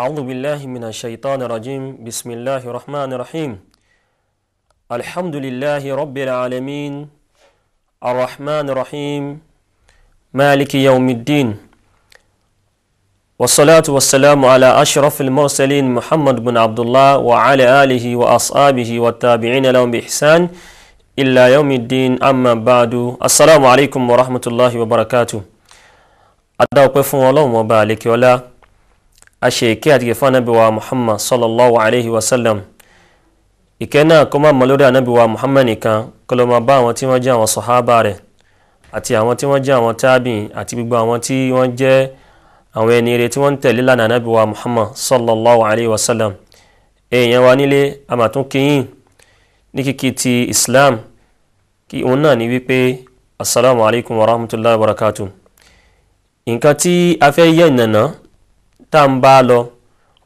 أعوذ بالله من الشيطان الرجيم بسم الله الرحمن الرحيم الحمد لله رب العالمين الرحمن الرحيم مالك يوم الدين والصلاة والسلام على أشرف المرسلين محمد بن عبد الله وعلى آله وأصحابه والتابعين لهم بإحسان إلا يوم الدين أما بعد السلام عليكم ورحمة الله وبركاته أدعو قفوا الله وبارك ولا أشيكي أتكفى نبي محمد صلى الله عليه وسلم ìkẹ́nà kó má mọ̀ lórí ànábì wa Muhammad nìkan kó lọ máa bá àwọn tí wọ́n jẹ́ àwọn sàhábà rẹ̀ àti àwọn tí wọ́n jẹ́ àwọn tábìn àti gbogbo àwọn tí wọ́n jẹ́ àwọn ẹni rere tí wọ́n ń tẹ̀lé lánàá ànábì wa Muhammad sallallahu alayhi wa sallam. èèyàn wa nílé a máa tún kíyìn ní kíkí ti Islam kí òun náà ní wípé assalamu alaikum wa rahmatullahi wa barakatuh. nǹkan tí a fẹ́ yẹ̀ nàná tá ń bá lọ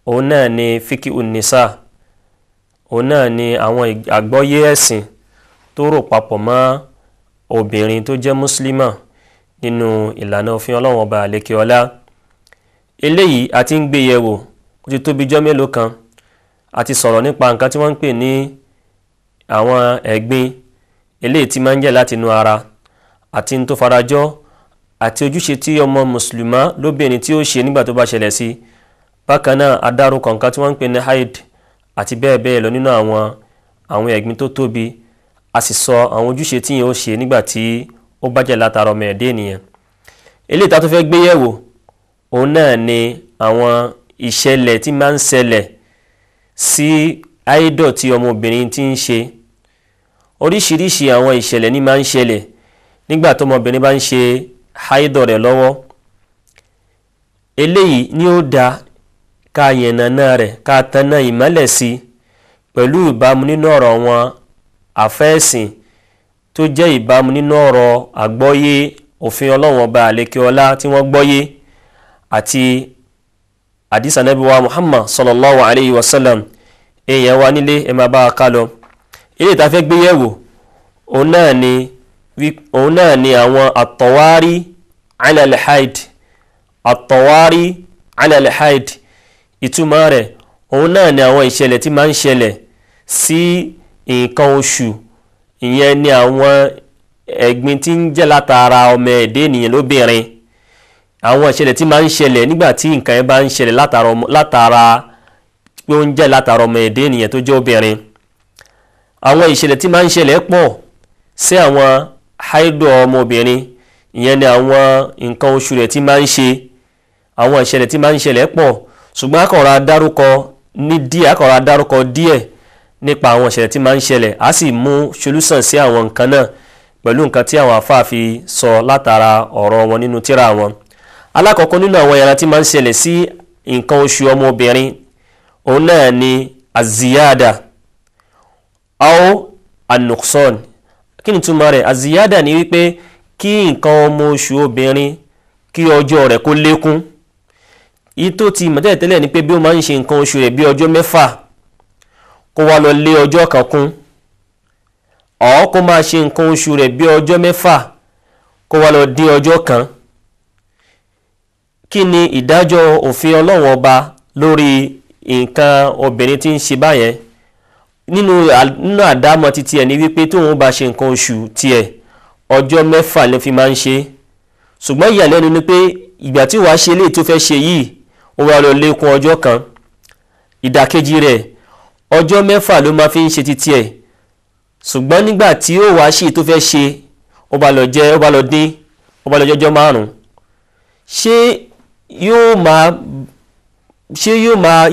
òun náà ni fíkí un-nisa, òun náà ni àwọn àgbọ́yé ẹ̀sìn tó rò papọ̀ mọ́ obìnrin tó jẹ́ mùsùlùmá nínú ìlànà òfin Ọlọ́run ọba àlékè ọlá. eléyìí a ti ń gbé yẹ̀wò ó ti tó bí jọ́ mélòó kan a ti sọ̀rọ̀ nípa nǹkan tí wọ́n ń pè ní àwọn ẹ̀gbin eléyìí tí máa ń jẹ́ láti inú ara àti ní tó farajọ́ àti ojúṣe tí ọmọ mùsùlùmá lóbìnrin tí ó ṣe nígbà tó bá ṣẹlẹ̀ sí. bákan náà a dárúkọ nǹkan tí wọ́n ń pè ní haid àti bẹ́ẹ̀ bẹ́ẹ̀ lọ nínú àwọn ẹ̀gbin tó tóbi. a sì sọ àwọn ojúṣe tí yẹn ó ṣe nígbà tí ó bá jẹ́ látara ọmọ ẹ̀dá ènìyàn. eléyìí tá tó fẹ́ gbé yẹ̀wò òun náà ni àwọn ìṣẹ̀lẹ̀ tí máa ń ṣẹlẹ̀ sí áídọ̀ tí ọmọbìnrin ti ń ṣe. oríṣiríṣi àwọn ìṣẹ̀lẹ̀ ní máa ń ṣẹlẹ̀ nígbà tó ọmọbìnrin bá ń ṣe áídọ̀ rẹ̀ lọ́wọ́. eléyìí ni ó dáa ká yẹ̀nàná rẹ̀ ká tanná ìmọ́lẹ̀ sí pẹ̀lú ìbámu nínú ọ̀rọ̀ wọn àfẹ́ẹ̀sìn tó jẹ́ ìbámu nínú ọ̀rọ̀ àgbọ́yé òfin Ọlọ́run ọba àlékè ọlá tí wọ́n gbọ́yé àti àdìsí Ànábì wa Muhammad sallallahu alayhi wa sallam. èèyàn wa nílé ẹ máa bá a ká lọ. ilé ìta fẹ́ gbé yẹ̀wò òun náà ni àwọn àtọ̀wárí ala al-haid. àtọ̀wárí ala al-haid ìtumọ̀ rẹ̀ òun náà ni àwọn ìṣẹ̀lẹ̀ tí máa ń ṣẹlẹ̀ sí nǹkan oṣù. ìyẹn ni àwọn ẹ̀gbin tí ń jẹ́ látara ọmọ ẹ̀dá ènìyàn lóbìnrin. àwọn ìṣẹ̀lẹ̀ tí máa ń ṣẹlẹ̀ nígbà tí nǹkan yẹn bá ń ṣẹlẹ̀ látara pé ó ń jẹ́ látara ọmọ ẹ̀dá ènìyàn tó jẹ́ obìnrin. àwọn ìṣẹ̀lẹ̀ tí máa ń ṣẹlẹ̀ pọ̀ sí àwọn haidọ̀ ọmọbìnrin. ìyẹn ni àwọn nǹkan oṣù rẹ̀ tí máa ń ṣe. àwọn ìṣẹ̀lẹ̀ tí máa ń ṣẹlẹ̀ pọ̀ ṣùgbọ́n akọ̀rọ̀ adárúkọ díẹ̀ nípa àwọn ìṣẹ̀lẹ̀ tí máa ń ṣẹlẹ̀ a sì mú solúsàn sí àwọn nǹkan náà pẹ̀lú nǹkan tí àwọn àfáà fi sọ látara ọ̀rọ̀ wọn nínú tírà wọn. alákọ̀ọ́kọ́ nínú àwọn ìyàrá tí máa ń ṣẹlẹ̀ sí nǹkan oṣù ọmọbìnrin òun náà ni aziyada aw an-nuqsan. kí ni túmọ̀ rẹ̀? aziyada ni wípé kí nǹkan ọmọ oṣù obìnrin kí ọjọ́ rẹ̀ kó lékún. ìtò ti mọ̀tẹ́lẹ̀ ni pé bí ó máa ń ṣe nǹkan oṣù rẹ̀ bí ọjọ́ 6 kó wá lọ lé ọjọ́ kan kún, ọ̀ kó máa ṣe nǹkan oṣù rẹ̀ bí ọjọ́ 6 kó wá lọ dín ọjọ́ kan. kí ni ìdájọ́ òfin Ọlọ́run ọba lórí nǹkan obìnrin tí ń ṣe báyẹn? nínú àdámọ̀ títí ẹ̀ ní wípé tóun bá ṣe nǹkan oṣù tiẹ̀ ọjọ́ 6 ló fi máa ń ṣe. ṣùgbọ́n ìyàlẹ́nu ni pé ìgbà tí wàá ṣe eléyìí tó fẹ́ ṣe yìí ó wá lọ lékún ọjọ́ kan. ìdàkejì rẹ̀ ọjọ́ 6 ló máa fi ń ṣe títí ẹ̀, ṣùgbọ́n nígbà tí ó wàá ṣe tó fẹ́ ṣe ó bá lọ dín ó bá lọ jọjọ́ 5.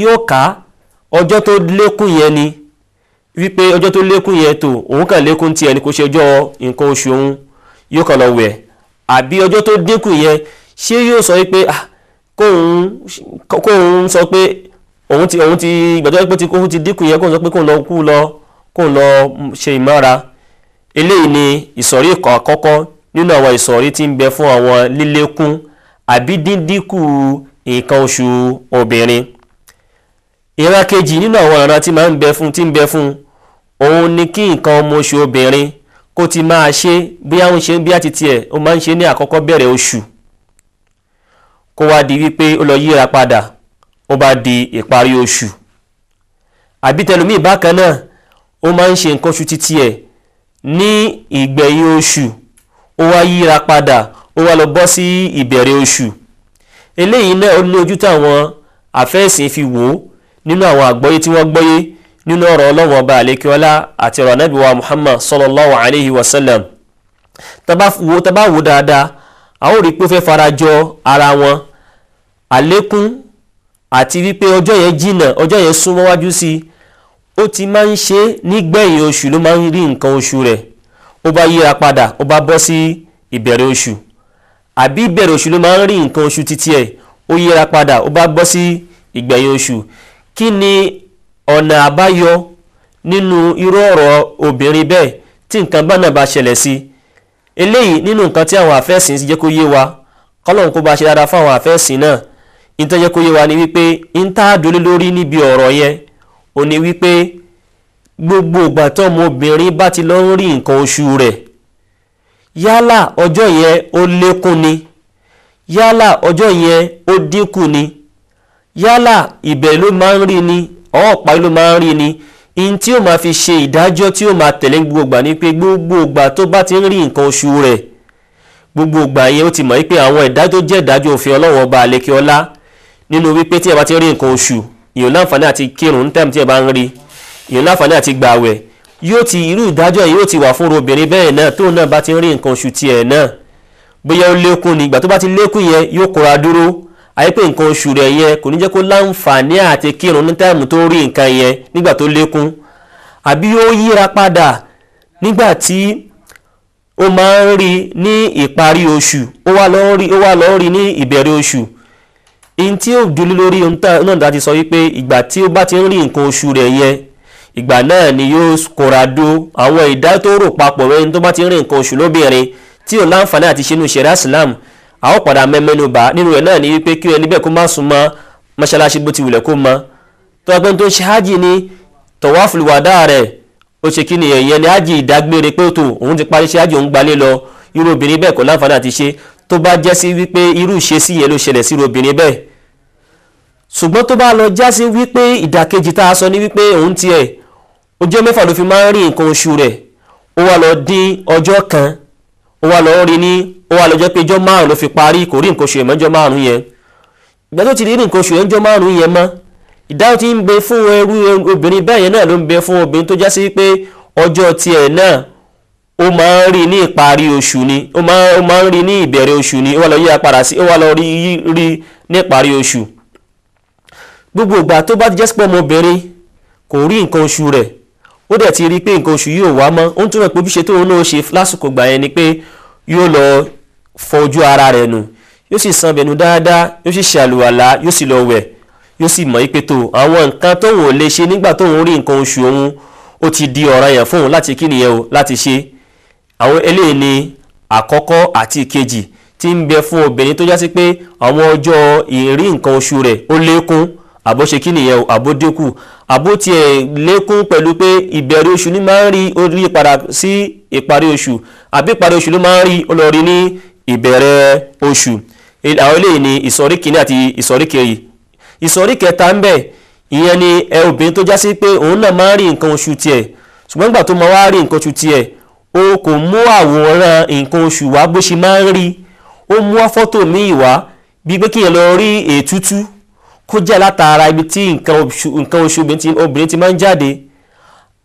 yóò ká ọjọ́ tó lékún yẹn ni wípé ọjọ́ tó lékún yẹn tó òun kàn lékún tiẹ̀ ni kò ṣe ọjọ́ nǹkan oṣù òun yóò kàn lọ wẹ̀? àbí ọjọ́ tó dínkù yẹn ṣé yóò sọ wípé kóun sọ pé òun ti ìgbàjọ́ pé kóun ti dínkù yẹn kóun sọ pé kóun lọ ṣe ìmára? eléyìí ni ìsọ̀rí àkọ́kọ́ nínú àwọn ìsọ̀rí tí ń bẹ fún àwọn lílékún àbí díndínkù nǹkan oṣù obìnrin. ìran kejì nínú àwọn ìran tí máa ń bẹ fún òun ni kí nǹkan ọmọ oṣù obìnrin kó ti máa ṣe bí àwọn ṣe bí àti tiẹ̀ ó máa ń ṣe ní àkọ́kọ́ bẹ̀rẹ̀ oṣù kó wá di wípé ó lọ yíra padà ó bá di ìparí oṣù. Àbí tẹlòmíì bákan náà ó máa ń ṣe nǹkan oṣù títí ẹ̀ ní ìgbẹ̀yìn oṣù, ó wá yíra padà, ó wá lọ bọ́ sí ìbẹ̀rẹ̀ oṣù. Eléyìí náà ó ní ojú táwọn àfẹ́sìn fi wò nínú àwọn àgbọ́yé tí wọ́n gbọ́yé nínú ọ̀rọ̀ Ọlọ́run Ọba àlékiọlá àti ọ̀rọ̀ Ànábì wa Muhammad sallallahu alayhi wa sallam. Tá bá wò dáadáa, a ó rí pé ó fẹ́ farajọ ara wọn. Àlékún àti wípé ọjọ́ yẹn jìnnà, ọjọ́ yẹn súnmọ́ wájú sí, ó ti máa ń ṣe nígbẹ̀yìn oṣù ló máa ń rí nǹkan oṣù rẹ̀. Ó bá yíra padà, ó bá bọ́ sí ìbẹ̀rẹ̀ oṣù. Àbí ìbẹ̀rẹ̀ oṣù ló máa ń rí nǹkan oṣù títí ẹ̀, ó yíra padà, ó bá bọ́ sí ìgbẹ̀yìn oṣù. Kí ni ọ̀nà àbáyọ nínú irú ọ̀rọ̀ obìnrin bẹ́ẹ̀ tí nǹkan bá náà bá ṣẹlẹ̀ sí? Eléyìí nínú nǹkan tí àwọn àfẹ́sìn ti jẹ́ kó yé wa, kọ́lọ́hun kó bá ṣe dáadáa fún àwọn àfẹ́sìn náà. In tó jẹ́ kó yé wa ni wípé in tá dólé lórí níbi ọ̀rọ̀ yẹn ó ní wípé gbogbo ìgbà tó ọmọbìnrin bá ti lọ ń rí nǹkan oṣù rẹ̀, yálà ọjọ́ yẹn ó lékún ni, yálà ọjọ́ yẹn ó dínkù ni, yálà ìbẹ̀rẹ̀ ló máa ń rí ni, ọ̀pá ló máa ń rí ni, in tí ó máa fi ṣe ìdájọ́ tí ó máa tẹ̀lé gbogbo ìgbà ni pé gbogbo ìgbà tó bá ti ń rí nǹkan oṣù rẹ̀, gbogbo ìgbà yẹn ó ti mọ̀ wípé àwọn ìdájọ́ tó jẹ́ ìdájọ́ òfin Ọlọ́run Ọba àlékiọlá nínú wípé tí ẹ bá ti rí nǹkan oṣù, ìyẹn láǹfààní àti kírun tẹ́m tí ẹ bá ń rí, ìyẹn láǹfààní àti gbààwẹ̀, yóò ti irú ìdájọ́ yìí yóò ti wà fún obìnrin bẹ́ẹ̀ náà tó náà bá ti rí nǹkan oṣù tiẹ̀ náà. Bóyá ó lékún ni, ìgbà tó bá ti lékún yẹn yóò kóra dúró, àyípé nǹkan oṣù rẹ̀ yẹn kò ní jẹ́ kó láǹfààní àti kírun ní táìmù tó rí nǹkan yẹn nígbà tó lékún. Àbí ó yíra padà nígbà tí ó máa ń rí ní ìparí oṣù, ó wá lọ rí ní ìbẹ̀rẹ̀ oṣù. In tí ó dúró lórí ohun náà láti sọ wípé ìgbà tí ó bá ti ń rí nǹkan oṣù rẹ̀ yẹn, ìgbà náà ni yóò kóra dó àwọn ìdájọ́ tó rò papọ̀ rẹ̀ tó bá ti ń rí nǹkan oṣù lóbìnrin tí ò láǹfààní àti ṣe nínú ṣẹ̀ríà Islam. A ó padà mẹ́mẹ́nu bà nínú rẹ̀ náà ni wípé kí ẹni bẹ́ẹ̀ kó má sún mọ́ mọ́ṣáláṣí bó ti wùlẹ̀ kó mọ́. Tó ẹgbẹ́ tó ń ṣe hajj ní tawaful wada rẹ̀, ó ṣe kí nìyẹn yẹn ni hajj ìdágbére pé tó òun ti parí ṣe hajj òun gbalé lọ, irú obìnrin bẹ́ẹ̀ kò láǹfààní àti ṣe tó bá jẹ́ sí wípé irú ìṣesí yẹn ló ṣẹlẹ̀ sí irú obìnrin bẹ́ẹ̀. Ṣùgbọ́n tó bá lọ já sí wípé ìdàkejì tá a sọ ní wípé òun tiẹ̀ ọjọ́ 6 ló fi máa ń rí nǹkan oṣù rẹ̀, ó wá lọ dín ọjọ́ kan, ó wá lọ rí ní ó wá lọ jẹ́ pé ọjọ́ 5 ló fi parí, kò rí nǹkan oṣù yẹn mọ́ ọjọ́ 5 yẹn. Ìgbà tó ti rí nǹkan oṣù yẹn ọjọ́ 5 yẹn mọ́, ìdáhùn tí ń bẹ fún ẹrú obìnrin bẹ́ẹ̀ yẹn náà ló ń bẹ fún obìnrin tó já sí pé ọjọ́ tiẹ̀ náà ó máa ń rí ní ìparí oṣù ni, ó máa ń rí ní ìbẹ̀rẹ̀ oṣù ni, ó wá lọ yíra padà sí, ó wá lọ rí ní ìparí oṣù. Gbogbo ìgbà tó bá ti jẹ́ sí pé ọmọbìnrin kò rí nǹkan oṣù rẹ̀, ó dẹ̀ ti rí pé nǹkan oṣù yóò wá mọ́, ó ń túnmọ̀ pé ojúṣe tóun náà ṣe lásìkò gbà yẹn ni pé yóò lọ fọ ojú ara rẹ̀ nù, yóò sì san bẹ̀nu dáadáa, yóò sì ṣàlùwàlá, yóò sì lọ wẹ̀, yóò sì mọ̀ pé tó àwọn nǹkan tóun ò lè ṣe nígbà tóun rí nǹkan oṣù òun ó ti di ọ̀ranyàn fún òun láti kí nìyẹn o láti ṣe. Àwọn eléyìí ni àkọ́kọ́ àti ìkejì tí ń bẹ fún obìnrin tó já sí pé àwọn ọjọ́ ìrí nǹkan oṣù rẹ̀ ó lékún, àbó ṣe kí nìyẹn o, àbó dínkù, àbó tiẹ̀ lékún pẹ̀lú pé ìbẹ̀rẹ̀ oṣù ní máa ń rí ó rí padà sí ìparí oṣù, àbí ìparí oṣù ló máa ń rí ó lọ rí ní ìbẹ̀rẹ̀ oṣù. Àwọn eléyìí ni ìsọ̀rí kìíní àti ìsọ̀rí kejì. Ìsọ̀rí kẹta ń bẹ, ìyẹn ni obìnrin tó já sí pé òun náà máa ń rí nǹkan oṣù tiẹ̀, ṣùgbọ́n nígbà tó máa wá rí nǹkan oṣù tiẹ̀ ó kò mú àwòrán nǹkan oṣù wá bó ṣe máa ń rí, ó mú fọ́tò míì wá bí pé kíyàn lọ rí ètútú kó jẹ́ látara ibi tí nǹkan oṣù obìnrin ti máa ń jáde,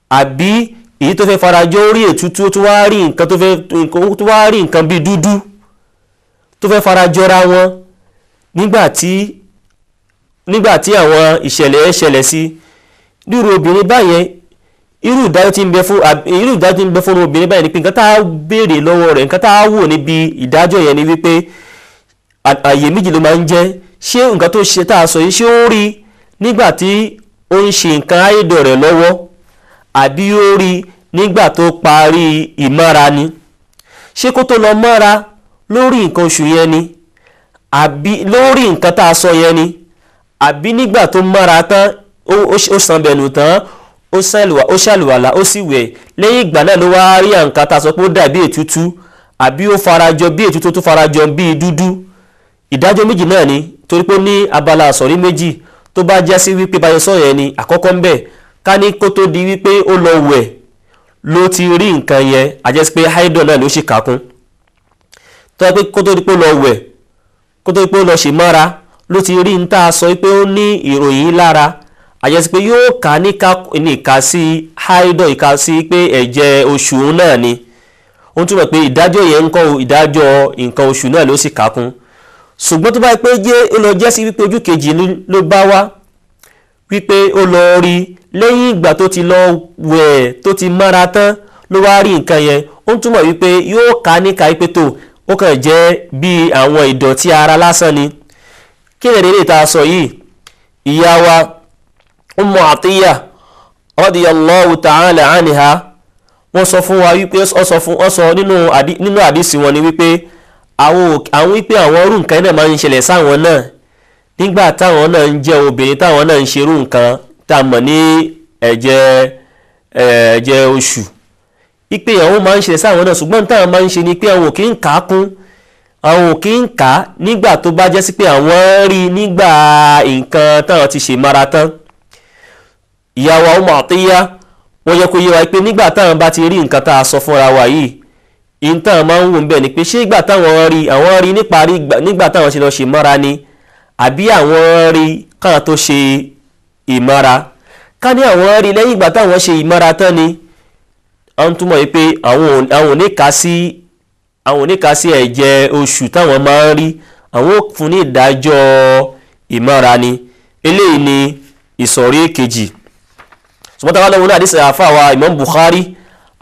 àbí èyí tó fẹ́ farajọ rí ètútú tó wá rí nǹkan bí dúdú tó fẹ́ farajọra wọn nígbàtí àwọn ìṣẹ̀lẹ̀ ṣẹlẹ̀ sí irú obìnrin báyẹn. Irú ìdájọ́ tí ń bẹ fún obìnrin báyìí ni pé nǹkan tá a béèrè lọ́wọ́ rẹ̀, nǹkan tá a wò níbi ìdájọ́ yẹn ni wípé àyè méjì ló máa ń jẹ́. Ṣé nǹkan tó ṣe tá a sọ yìí ṣé ó rí nígbà tí ó ń ṣe nǹkan áìdọ̀ rẹ̀ lọ́wọ́, àbí ó rí nígbà tó parí ìmọ́ra ni? Ṣé kó tó lọ mọ́ra lórí nǹkan oṣù yẹn ni, àbí lórí nǹkan tá a sọ yẹn ni, àbí nígbà tó mọ́ra tán ó san bẹ̀nù tán ó ṣàlùwàlá ó sì wẹ̀, lẹ́yìn ìgbà náà ló wá rí nǹkan tá a sọ pé ó dàbí ètútú, àbí ó farajọ bí ètútú tó farajọ bí dúdú. Ìdájọ́ méjì náà ni, torí pé ní abala àsọ̀rí méjì tó bá já sí wípé báyọ̀ sọ yẹn ni àkọ́kọ́ ń bẹ̀ ká ní kó tó di wípé ó lọ wẹ̀ ló ti rí nǹkan yẹn àjẹsí pé haidọ̀ náà ló ṣe kàkún tó yẹ pé kó tó di pé ó lọ wẹ̀ kó tó di pé ó lọ ṣe mọ́ra ló ti rí ń tà sọ pé ó ní ìròyìn lára àjẹsí pé yóò kà ní ìka sí haidọ̀ ìka sí pé ẹ̀jẹ̀ oṣù náà ni ó túmọ̀ pé ìdájọ́ yẹn ń kọ́ ìdájọ́ nǹkan oṣù náà ló sì kàkún ṣùgbọ́n tó bá pé ó lọ jẹ́ sí wípé ojú kejì ló bá wá wípé ó lọ rí lẹ́yìn ìgbà tó ti lọ wẹ̀ tó ti mára tán ló wá rí nǹkan yẹn ó túmọ̀ wípé yóò ká níka wípé tó ó kàn jẹ́ bí àwọn ìdọ̀tí ara lásán ni kí lè délé tá a sọ yìí ìyá wa Ummu Atiyya radiyallahu ta'ala anha wọ́n sọ fún wa wípé wọ́n sọ nínú àdìsí wọn ni wípé àwọn wípé àwọn irú nǹkan náà máa ń ṣẹlẹ̀ sáwọn náà nígbà táwọn náà ń jẹ́ obìnrin táwọn náà ń ṣerú nǹkan tá a mọ̀ ní ẹ̀jẹ̀ oṣù wípé àwọn máa ń ṣẹlẹ̀ sáwọn náà ṣùgbọ́n táwọn máa ń ṣe ni pé àwọn kì í kà á kún àwọn kì í kà á nígbà tó bá jẹ́ sí pé àwọn rí nígbà nǹkan táwọn ti ṣe mára tán ìyá wa Ummu Atiyya wọ́n yẹ kó yé wa pé nígbà táwọn bá ti rí nǹkan tá a sọ fúnra wa yìí ìtàn máa ń wò ń bẹ̀ ni pé ṣé ìgbà táwọn rí nígbà táwọn ṣe lọ ṣe mọ́ra ni àbí àwọn rí káwọn tó ṣe ìmọ́ra ká ní àwọn rí lẹ́yìn ìgbà táwọn ṣe ìmọ́ra tán ni wọ́n túmọ̀ pé àwọn ò ní ká sí ẹ̀jẹ̀ oṣù táwọn máa ń rí àwọn ò fún ní ìdájọ́ ìmọ́ra ni eléyìí ni ìsọ̀rí kejì ṣùgbọ́n táwọn lọ́wọ́ ní àdìsí àfáwà Imam Bukhari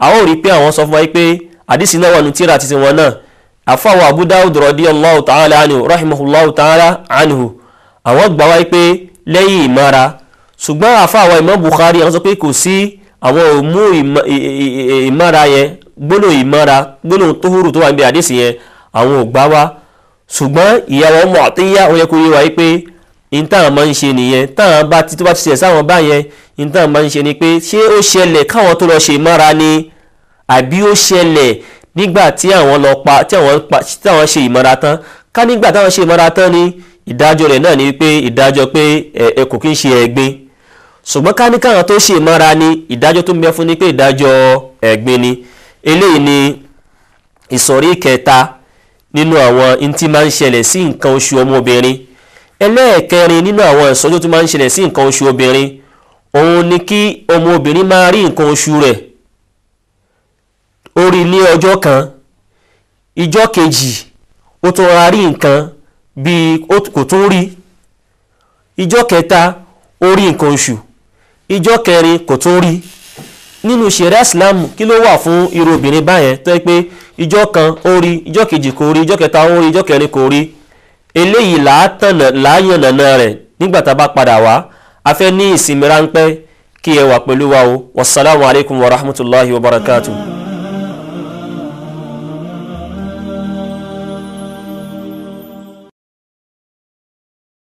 àwọn ò rí pé àwọn sọ fún wa pé àdìsí náà wà ní tíra títí wọn náà àfáwà Abu Dawud radiyallahu ta'ala anhu rahimahullahu ta'ala anhu àwọn gbà wáyé pé lẹ́yìn ìmọ́ra ṣùgbọ́n àfáwà Imam Bukhari àwọn sọ pé kò sí àwọn ò mú ìmọ́ra yẹn gbóná tóhùrù tó wà níbi àdìsí yẹn àwọn ò gbà wá ṣùgbọ́n ìyàwó Ummu Atiyya ó yẹ kó yé wáyé pé ìtàn máa ń ṣe nìyẹn táwọn bá tó bá ti ṣẹ̀ sáwọn báyẹn ìtàn máa ń ṣe ni pé ṣé ó ṣẹlẹ̀ káwọn tó lọ ṣe ìmọ́ra ni àbí ó ṣẹlẹ̀ nígbà tí àwọn ṣe ìmọ́ra tán ká nígbà táwọn ṣe ìmọ́ra tán ni ìdájọ́ rẹ̀ náà ni pé ìdájọ́ pé ẹ kò kí ń ṣe ẹ̀gbin ṣùgbọ́n ká ní káwọn tó ṣe ìmọ́ra ni ìdájọ́ tó ń bẹ fún ni pé ìdájọ́ ẹ̀gbin ni eléyìí ni ìsọ̀rí kẹta nínú àwọn ntí máa ń ṣẹlẹ̀ sí nǹkan oṣù ọmọbìnrin ẹlẹ́ẹ̀kẹrin nínú àwọn ìsọjú tó máa ń ṣẹlẹ̀ sí nǹkan oṣù obìnrin òun ni kí ọmọbìnrin máa rí nǹkan oṣù rẹ̀ ó rí ní ọjọ́ kan ìjọ́ kejì ó tún ra rí nǹkan bí kò tún rí ìjọ́ kẹta ó rí nǹkan oṣù ìjọ́ kẹrin kò tún rí nínú ṣẹ̀ríà Islam kí ló wà fún irú obìnrin báyẹn tó yẹ pé ìjọ́ kan ó rí ìjọ́ kejì kò rí ìjọ́ kẹta ó rí ìjọ́ kẹrin kò rí eléyìí láàyànnà rẹ̀ nígbà tá a bá padà wá a fẹ́ ní ìsinmi ráńpẹ́ kí ẹ wà pẹ̀lú wa o wasalaamu alaykum wa rahmatulahi wa barakatuh.